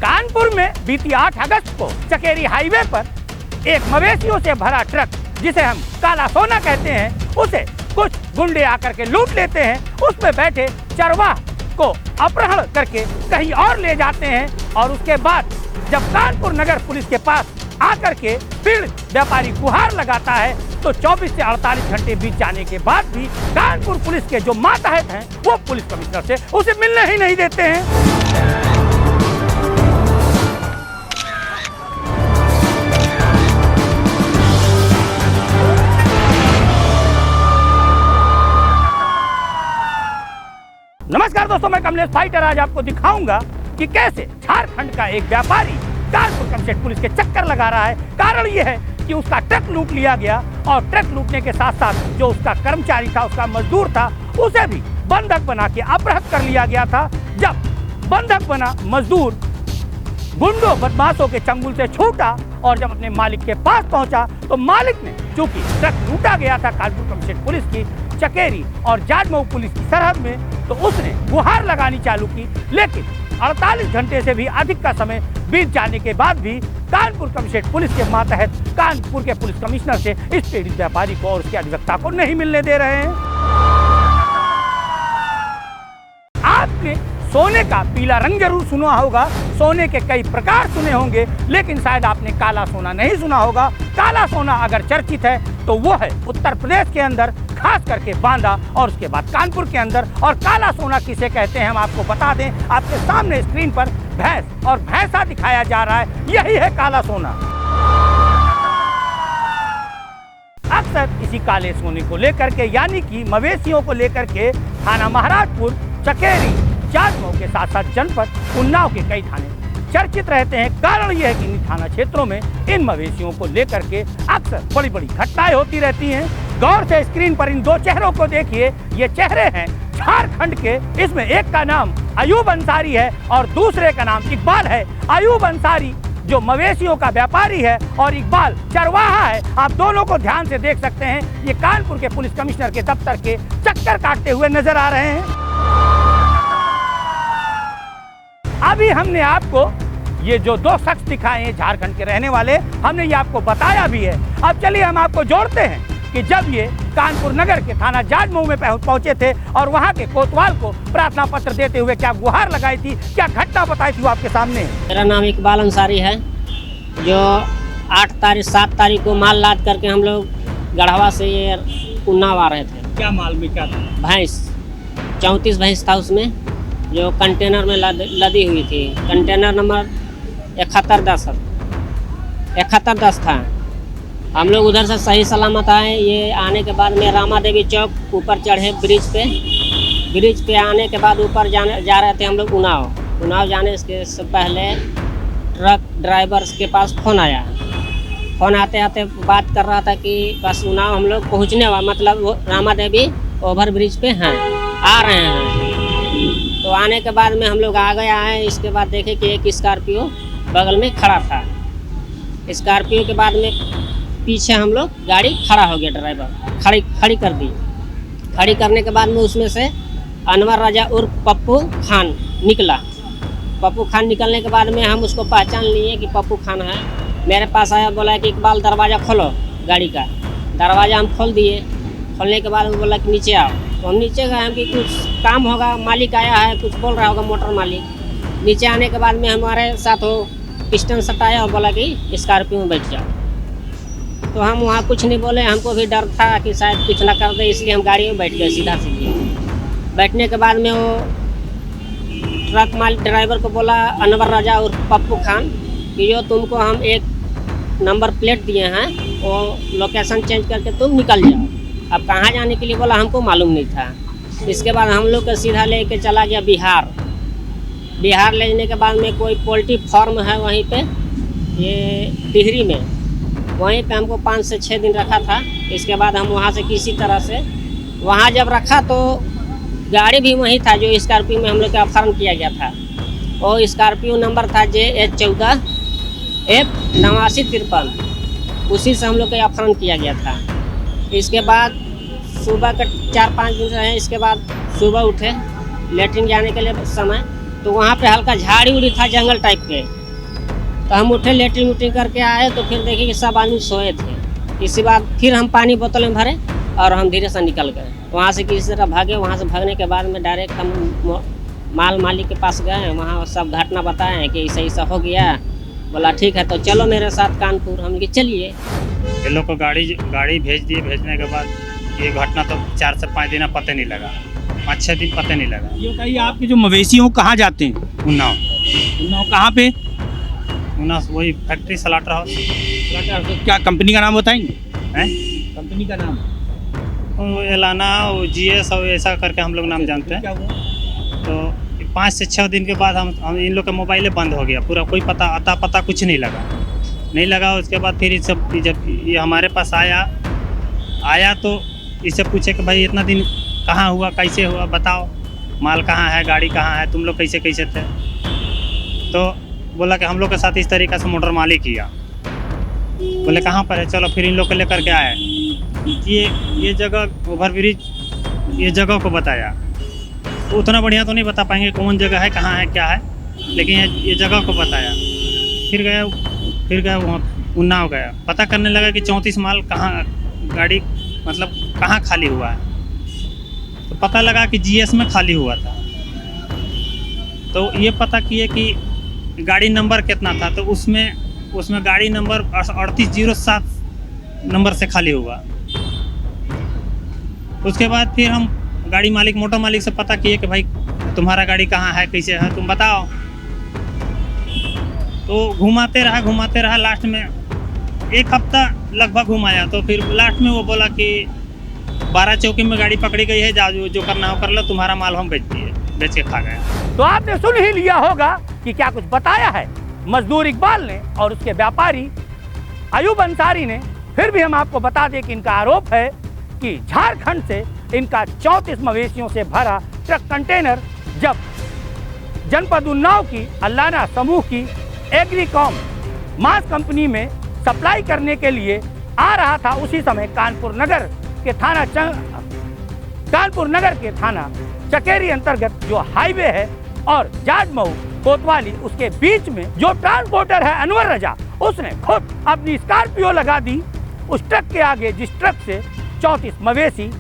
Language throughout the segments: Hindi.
कानपुर में बीती 8 अगस्त को चकेरी हाईवे पर एक मवेशियों से भरा ट्रक, जिसे हम काला सोना कहते हैं, उसे कुछ गुंडे आकर के लूट लेते हैं। उसमें बैठे चरवाह को अपहरण करके कहीं और ले जाते हैं और उसके बाद जब कानपुर नगर पुलिस के पास आकर के पीड़ित व्यापारी गुहार लगाता है तो 24 से 48 घंटे बीत जाने के बाद भी कानपुर पुलिस के जो मातहत हैं वो पुलिस कमिश्नर से उसे मिलने ही नहीं देते हैं। नमस्कार दोस्तों, मैं कमलेश फाइटर आज आपको दिखाऊंगा कि कैसे झारखंड का एक व्यापारी कानपुर कमिश्नरेट पुलिस के चक्कर लगा रहा है। कारण यह है कि उसका ट्रक लूट लिया गया और ट्रक लूटने के साथ साथ जो उसका कर्मचारी था, उसका मजदूर था, उसे भी बंधक बना के अपहृत कर लिया गया था। जब बंधक बना मजदूर गुंडों बदमाशों के चंगुल से छूटा और जब अपने मालिक के पास पहुंचा तो मालिक ने, चूंकि ट्रक लूटा गया था कानपुर कमिश्नरेट पुलिस की चकेरी और जाटमऊ पुलिस की सरहद में, तो उसने गुहार लगानी चालू की। लेकिन 48 घंटे से भी अधिक का समय बीत जाने के बाद भी कानपुर कमिश्नरेट पुलिस के मातहत कानपुर के पुलिस कमिश्नर से इस पीड़ित व्यापारी को और उसके अधिवक्ता को नहीं मिलने दे रहे हैं। आपने सोने का पीला रंग जरूर सुना होगा, सोने के कई प्रकार सुने होंगे, लेकिन शायद आपने काला सोना नहीं सुना होगा। काला सोना अगर चर्चित है तो वो है उत्तर प्रदेश के अंदर, खास करके बांदा और उसके बाद कानपुर के अंदर। और काला सोना किसे कहते हैं हम आपको बता दें। आपके सामने स्क्रीन पर भैंस और भैंसा दिखाया जा रहा है, यही है काला सोना। अक्सर इसी काले सोने को लेकर के, यानी कि मवेशियों को लेकर के थाना महाराजपुर, चकेरी, जाटमऊ के साथ साथ जनपद उन्नाव के कई थाने चर्चित रहते हैं। कारण यह है कि इन थाना क्षेत्रों में इन मवेशियों को लेकर के अक्सर बड़ी बड़ी घटनाएं होती रहती हैं। गौर से स्क्रीन पर इन दो चेहरों को देखिए, ये चेहरे हैं झारखंड के। इसमें एक का नाम अयूब अंसारी है और दूसरे का नाम इकबाल है। अयूब अंसारी जो मवेशियों का व्यापारी है और इकबाल चरवाहा है। आप दोनों को ध्यान से देख सकते हैं, ये कानपुर के पुलिस कमिश्नर के दफ्तर के चक्कर काटते हुए नजर आ रहे हैं। अभी हमने आपको ये जो दो शख्स दिखाए हैं झारखंड के रहने वाले, हमने ये आपको बताया भी है। अब चलिए हम आपको जोड़ते हैं कि जब ये कानपुर नगर के थाना जाटमऊ में पहुंचे थे और वहां के कोतवाल को प्रार्थना पत्र देते हुए क्या गुहार लगाई थी, क्या घटना बताई थी वो आपके सामने। मेरा नाम इकबाल अंसारी है, जो 7 तारीख को माल लाद करके हम लोग गढ़वा से ये उन्नाव आ रहे थे। क्या माल में क्या था? भैंस 34 भैंस था उसमें, जो कंटेनर में लदी हुई थी। कंटेनर नंबर 7110 था। हम लोग उधर से सही सलामत आए। ये आने के बाद में रामा देवी चौक ऊपर चढ़े ब्रिज पे आने के बाद ऊपर जा रहे थे हम लोग उन्नाव जाने से पहले ट्रक ड्राइवर के पास फ़ोन आया। फ़ोन आते आते बात कर रहा था कि बस उन्नाव हम लोग पहुँचने वाला, मतलब रामा देवी ओवर ब्रिज पे हैं, आ रहे हैं। तो आने के बाद में हम लोग आगे आए। इसके बाद देखे कि एक स्कॉर्पियो बगल में खड़ा था। स्कॉर्पियो के बाद में पीछे हम लोग गाड़ी खड़ा हो गया, ड्राइवर खड़ी कर दी। खड़ी करने के बाद में उसमें से अनवर राजा उर्फ पप्पू खान निकला। पप्पू खान निकलने के बाद में हम उसको पहचान लिए कि पप्पू खान है। मेरे पास आया, बोला कि इकबाल दरवाज़ा खोलो गाड़ी का। दरवाज़ा हम खोल दिए। खोलने के बाद में बोला कि नीचे आओ। तो हम नीचे गए, हम कि कुछ काम होगा, मालिक आया है, कुछ बोल रहा होगा मोटर मालिक। नीचे आने के बाद में हमारे साथ वो पिस्टन सटाया और बोला कि स्कॉर्पियो में बैठ जाओ। तो हम वहाँ कुछ नहीं बोले, हमको भी डर था कि शायद कुछ ना कर दे, इसलिए हम गाड़ी में बैठ गए सीधा सीधे। बैठने के बाद में वो ट्रक मालिक ड्राइवर को बोला, अनवर राजा और पप्पू खान, कि जो तुमको हम एक नंबर प्लेट दिए हैं, वो लोकेशन चेंज करके तुम निकल जाओ। अब कहाँ जाने के लिए बोला, हमको मालूम नहीं था। इसके बाद हम लोग को सीधा लेके चला गया बिहार ले जाने के बाद में कोई पोल्ट्री फार्म है वहीं पे, ये टिहरी में, वहीं पे हमको 5 से 6 दिन रखा था। इसके बाद हम वहाँ से किसी तरह से वहाँ जब रखा तो गाड़ी भी वहीं था जो स्कॉर्पियो में हम लोग का अपहरण किया गया था। और स्कॉर्पियो नंबर था JH14 F8953, उसी से हम लोग का अपहरण किया गया था। इसके बाद सुबह का 4-5 दिन रहे। इसके बाद सुबह उठे, लेटरिन जाने के लिए समय तो वहाँ पे हल्का झाड़ी उड़ी था जंगल टाइप पे। तो हम उठे लेटरिन उटरिन करके आए तो फिर देखे कि सब आदमी सोए थे। इसी बाद फिर हम पानी बोतल में भरे और हम धीरे से निकल गए वहाँ से, किसी तरह भागे। वहाँ से भागने के बाद में डायरेक्ट हम माल मालिक के पास गए, वहाँ सब घटना बताए कि ऐसा ऐसा हो गया। बोला ठीक है तो चलो मेरे साथ कानपुर। हम कि चलिए। ये लोग को गाड़ी भेज दिए। भेजने के बाद ये घटना तो 4 से 5 दिन पता नहीं लगा, 5-6 दिन पता नहीं लगा। ये बताइए आपके जो मवेशी हो कहाँ जाते हैं? उन्नाव। उन्नाव कहाँ पे? उन्नाव वही फैक्ट्री सलाटर हाउस। क्या कंपनी का नाम बताएंगे? हैं? कंपनी का नाम? एलाना, GS और ऐसा करके हम लोग नाम जानते हैं। क्या हुआ? तो 5 से 6 दिन के बाद हम इन लोग का मोबाइल बंद हो गया पूरा, कोई पता कुछ नहीं लगा। उसके बाद फिर जब ये हमारे पास आया तो इससे पूछे कि भाई इतना दिन कहाँ हुआ, कैसे हुआ, बताओ, माल कहाँ है, गाड़ी कहाँ है, तुम लोग कैसे थे? तो बोला कि हम लोग के साथ इस तरीक़े से मोटर मालिक किया। बोले कहाँ पर है, चलो फिर इन लोग को लेकर के आए। ये जगह ओवरब्रिज, ये जगह को बताया। तो उतना बढ़िया तो नहीं बता पाएंगे कौन जगह है, कहाँ है, क्या है, लेकिन ये जगह को बताया। फिर गए वहाँ उन्नाव गया, पता करने लगा कि 34 माल कहाँ गाड़ी मतलब कहाँ खाली हुआ है। तो पता लगा कि GS में खाली हुआ था। तो ये पता किए कि गाड़ी नंबर कितना था, तो उसमें गाड़ी नंबर 3807 नंबर से खाली हुआ। उसके बाद फिर हम गाड़ी मालिक, मोटर मालिक से पता किए कि भाई तुम्हारा गाड़ी कहाँ है, कैसे है, तुम बताओ। तो घुमाते रहा। लास्ट में 1 हफ्ता लगभग घुमाया। तो फिर लास्ट में वो बोला कि 12 चौकी में गाड़ी पकड़ी गई है, जाओ जो करना हो कर लो, तुम्हारा माल हम बेच के खा गए। तो आपने सुन ही लिया होगा कि क्या कुछ बताया है मजदूर इकबाल ने और उसके व्यापारी अयूब अंसारी ने। फिर भी हम आपको बता दें कि इनका आरोप है कि झारखंड से इनका 34 मवेशियों से भरा ट्रक कंटेनर जब जनपद उन्नाव की अल्लाना समूह की एग्रीकॉम मास कंपनी में सप्लाई करने के लिए आ रहा था, उसी समय कानपुर नगर के थाना चकेरी अंतर्गत जो हाईवे है और जाटमऊ कोतवाली, उसके बीच में जो ट्रांसपोर्टर है अनवर रजा, उसने खुद अपनी स्कॉर्पियो लगा दी उस ट्रक के आगे, जिस ट्रक से 34 मवेशी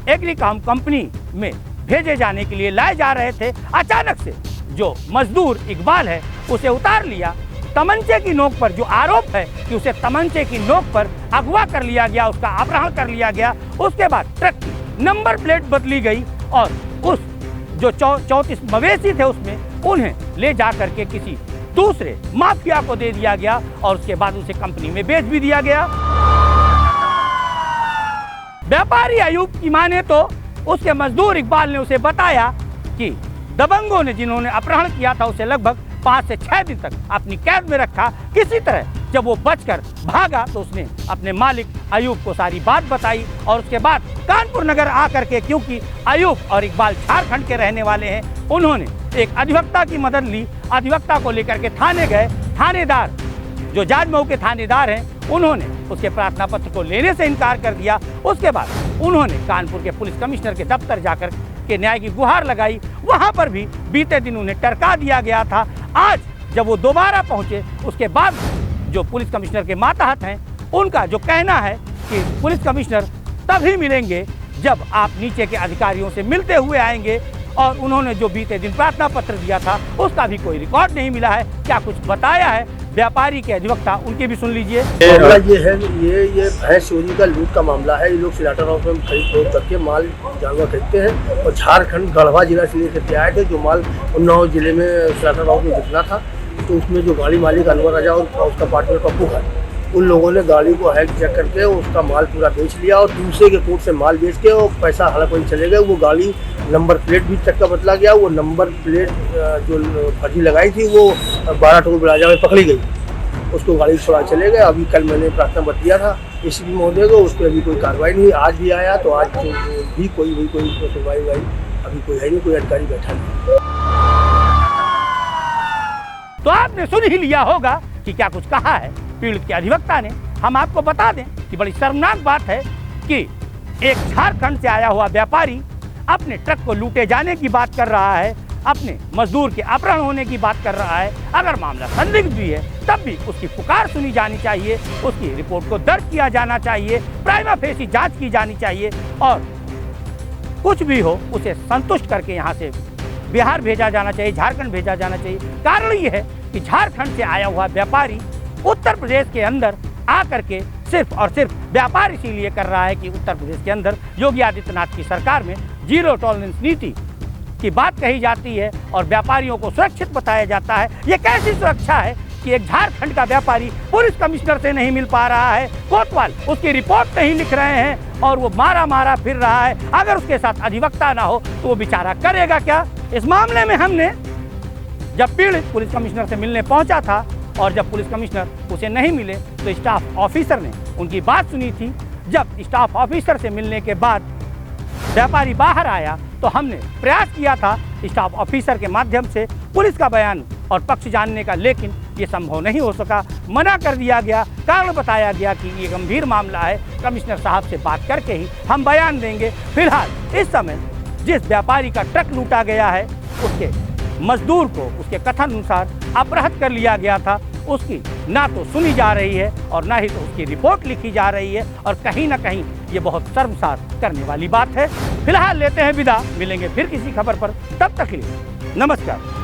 एग्रीकॉम कंपनी में भेजे जाने के लिए लाए जा रहे थे। अचानक से जो मजदूर इकबाल है उसे उतार लिया। तमंचे की नोक पर, जो आरोप है कि उसे तमंचे की नोक पर अगवा कर लिया गया, उसका अपहरण कर लिया गया। उसके बाद ट्रक की नंबर प्लेट बदली गई और उस जो 34 मवेशी थे उसमें उन्हें ले जा करके किसी दूसरे माफिया को दे दिया गया और उसके बाद उसे कंपनी में बेच भी दिया गया। व्यापारी अयूब की माने तो उसके मजदूर इकबाल ने उसे बताया कि दबंगों ने जिन्होंने अपहरण किया था उसे लगभग 5 से 6 दिन तक अपनी कैद में रखा। किसी तरह जब वो बचकर भागा तो उसने अपने मालिक अयूब को सारी बात बताई और उसके बाद कानपुर नगर आकर के, क्योंकि अयूब और इकबाल झारखंड के रहने वाले हैं, उन्होंने एक अधिवक्ता की मदद ली। अधिवक्ता को लेकर के थाने गए। थानेदार जो जाटमऊ के थानेदार हैं, उन्होंने उसके प्रार्थना पत्र को लेने से इनकार कर दिया। उसके बाद उन्होंने कानपुर के पुलिस कमिश्नर के दफ्तर जाकर के न्याय की गुहार लगाई। वहां पर भी बीते दिन उन्हें टरका दिया गया था। आज जब वो दोबारा पहुंचे, उसके बाद जो पुलिस कमिश्नर के मातहत हैं, उनका जो कहना है कि पुलिस कमिश्नर तभी मिलेंगे जब आप नीचे के अधिकारियों से मिलते हुए आएंगे, और उन्होंने जो बीते दिन प्रार्थना पत्र दिया था उसका भी कोई रिकॉर्ड नहीं मिला है। क्या कुछ बताया है व्यापारी के अधिवक्ता, उनके भी सुन लीजिए। मामला ये है, ये भैंस चोरी का लूट का मामला है। ये लोग स्लाटर हाउस में खरीद फरोख्त करके माल जानवर खरीदते हैं और झारखंड गढ़वा जिला से लेकर के आए थे। जो माल उन्नाव जिले में स्लाटर हाउस में बिकना था, तो उसमें जो गाड़ी मालिक अनवर राजा और उसका पार्टनर पप्पू है, उन लोगों ने गाड़ी को हैक चेक करके उसका माल पूरा बेच लिया और दूसरे के कोर्ट से माल बेच के वो पैसा हालांकि चले गए। वो गाड़ी नंबर प्लेट भी चक्का बदला गया। वो नंबर प्लेट जो फर्जी लगाई थी वो 12 टोल प्लाजा में पकड़ी गई। उसको गाड़ी छोड़ा चले गए। अभी कल मैंने प्रार्थना पत्र दिया था एसीपी महोदय को, उस पर अभी कोई कार्रवाई नहीं। आज भी आया तो आज भी कोई सुनवाई अभी कोई है नहीं, कोई अधिकारी बैठा नहीं। तो आपने सुन ही लिया होगा कि क्या कुछ कहा है पीड़ित के अधिवक्ता ने। हम आपको बता दें कि बड़ी शर्मनाक बात है कि एक झारखंड से आया हुआ व्यापारी अपने ट्रक को लूटे जाने की बात कर रहा है। अपने मजदूर के अपहरण होने की बात कर रहा है, अगर मामला संदिग्ध भी है तब भी उसकी पुकार सुनी जानी चाहिए, उसकी रिपोर्ट को दर्ज किया जाना चाहिए, प्राइमा फेसी जांच की जानी चाहिए और कुछ भी हो उसे संतुष्ट करके यहाँ से बिहार भेजा जाना चाहिए, झारखंड भेजा जाना चाहिए। कारण ये है कि झारखंड से आया हुआ व्यापारी उत्तर प्रदेश के अंदर आकर के सिर्फ और सिर्फ व्यापार इसीलिए कर रहा है कि उत्तर प्रदेश के अंदर योगी आदित्यनाथ की सरकार में जीरो टॉलरेंस नीति की बात कही जाती है और व्यापारियों को सुरक्षित बताया जाता है। ये कैसी सुरक्षा है कि एक झारखंड का व्यापारी पुलिस कमिश्नर से नहीं मिल पा रहा है, कोतवाल उसकी रिपोर्ट नहीं लिख रहे हैं और वो मारा फिर रहा है। अगर उसके साथ अधिवक्ता ना हो तो वो बेचारा करेगा क्या। इस मामले में हमने जब पीड़ित पुलिस कमिश्नर से मिलने पहुंचा था और जब पुलिस कमिश्नर उसे नहीं मिले तो स्टाफ ऑफिसर ने उनकी बात सुनी थी। जब स्टाफ ऑफिसर से मिलने के बाद व्यापारी बाहर आया तो हमने प्रयास किया था स्टाफ ऑफिसर के माध्यम से पुलिस का बयान और पक्ष जानने का, लेकिन ये संभव नहीं हो सका, मना कर दिया गया। कारण बताया गया कि ये गंभीर मामला है, कमिश्नर साहब से बात करके ही हम बयान देंगे। फिलहाल इस समय जिस व्यापारी का ट्रक लूटा गया है उसके मजदूर को उसके कथन अनुसार अपहृत कर लिया गया था, उसकी ना तो सुनी जा रही है और ना ही तो उसकी रिपोर्ट लिखी जा रही है और कहीं ना कहीं ये बहुत शर्मसार करने वाली बात है। फिलहाल लेते हैं विदा, मिलेंगे फिर किसी खबर पर, तब तक के लिए नमस्कार।